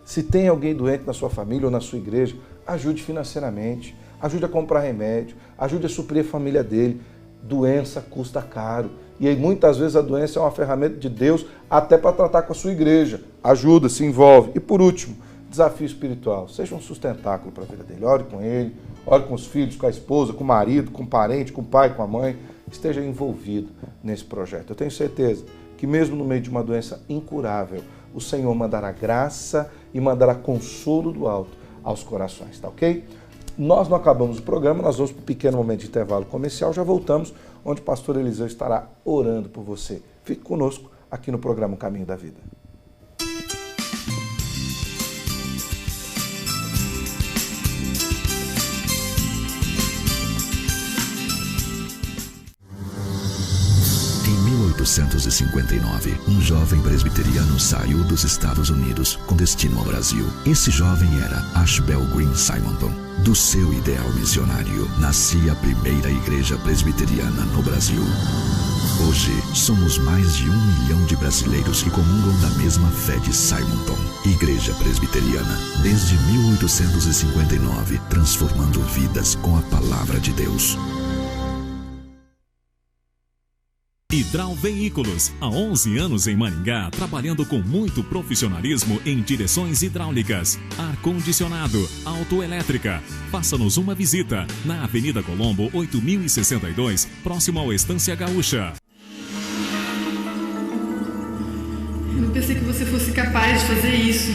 se tem alguém doente na sua família ou na sua igreja, ajude financeiramente, ajude a comprar remédio, ajude a suprir a família dele. Doença custa caro. E aí muitas vezes a doença é uma ferramenta de Deus até para tratar com a sua igreja. Ajuda, se envolve. E por último, desafio espiritual. Seja um sustentáculo para a vida dele. Ore com ele, ore com os filhos, com a esposa, com o marido, com o parente, com o pai, com a mãe. Esteja envolvido nesse projeto. Eu tenho certeza que mesmo no meio de uma doença incurável, o Senhor mandará graça e mandará consolo do alto aos corações, tá ok? Nós não acabamos o programa, nós vamos para um pequeno momento de intervalo comercial, já voltamos, onde o pastor Eliseu estará orando por você. Fique conosco aqui no programa O Caminho da Vida. Em 1859, um jovem presbiteriano saiu dos Estados Unidos com destino ao Brasil. Esse jovem era Ashbel Green Simonton. Do seu ideal missionário, nascia a primeira igreja presbiteriana no Brasil. Hoje, somos mais de 1 milhão de brasileiros que comungam da mesma fé de Simonton. Igreja Presbiteriana, desde 1859, transformando vidas com a palavra de Deus. Hidral Veículos, há 11 anos em Maringá, trabalhando com muito profissionalismo em direções hidráulicas, ar-condicionado, autoelétrica. Faça-nos uma visita na Avenida Colombo, 8062, próximo ao Estância Gaúcha. Eu não pensei que você fosse capaz de fazer isso.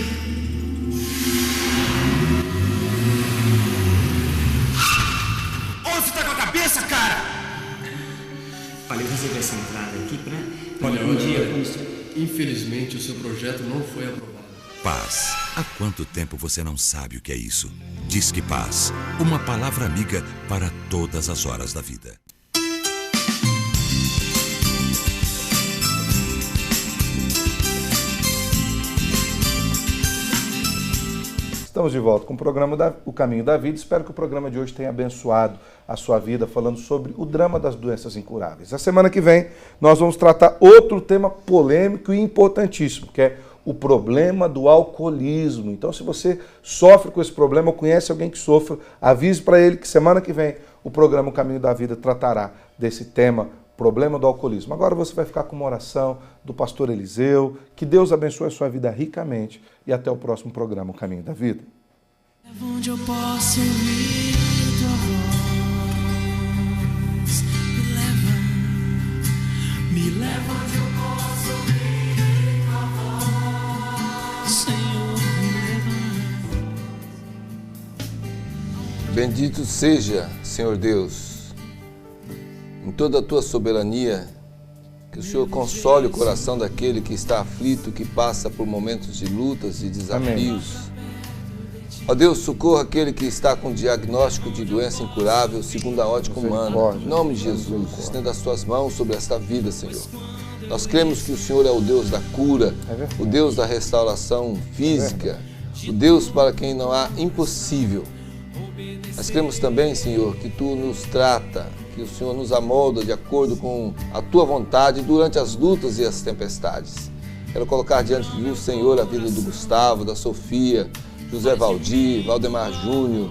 Onde você tá com a cabeça, cara? Olha, eu reservei essa entrada aqui pra... Olha, infelizmente o seu projeto não foi aprovado. Paz. Há quanto tempo você não sabe o que é isso? Disque Paz. Uma palavra amiga para todas as horas da vida. Estamos de volta com o programa O Caminho da Vida. Espero que o programa de hoje tenha abençoado a sua vida, falando sobre o drama das doenças incuráveis. A semana que vem nós vamos tratar outro tema polêmico e importantíssimo, que é o problema do alcoolismo. Então, se você sofre com esse problema ou conhece alguém que sofra, avise para ele que semana que vem o programa O Caminho da Vida tratará desse tema, problema do alcoolismo. Agora você vai ficar com uma oração do pastor Eliseu. Que Deus abençoe a sua vida ricamente e até o próximo programa O Caminho da Vida. Onde eu posso ouvir tua voz, me leva onde eu posso ouvir tua voz, Senhor, me leva. Bendito seja, Senhor Deus, em toda a tua soberania, que o Senhor console o coração daquele que está aflito, que passa por momentos de lutas e desafios. Amém. Ó Deus, socorra aquele que está com diagnóstico de doença incurável segundo a ótica humana. Em nome de Jesus, estenda as tuas mãos sobre esta vida, Senhor. Nós cremos que o Senhor é o Deus da cura, o Deus da restauração física, o Deus para quem não há impossível. Nós cremos também, Senhor, que Tu nos trata, que o Senhor nos amolda de acordo com a Tua vontade durante as lutas e as tempestades. Quero colocar diante do Senhor a vida do Gustavo, da Sofia, José Valdir, Valdemar Júnior.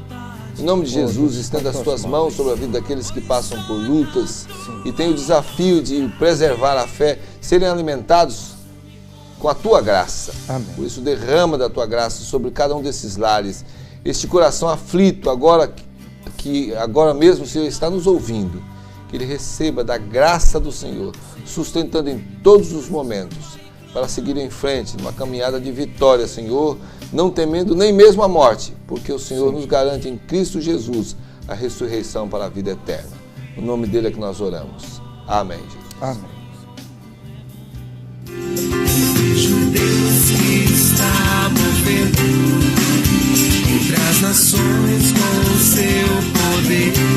Em nome de Jesus, estenda as Tuas mãos sobre a vida daqueles que passam por lutas e têm o desafio de preservar a fé, serem alimentados com a Tua graça. Amém. Por isso, derrama da Tua graça sobre cada um desses lares. Este coração aflito, agora mesmo o Senhor está nos ouvindo, que ele receba da graça do Senhor, sustentando em todos os momentos, para seguir em frente, numa caminhada de vitória, Senhor, não temendo nem mesmo a morte, porque o Senhor nos garante em Cristo Jesus a ressurreição para a vida eterna. No nome dele é que nós oramos. Amém, Jesus. Amém. Vejo Deus que está movendo entre as nações com o seu poder.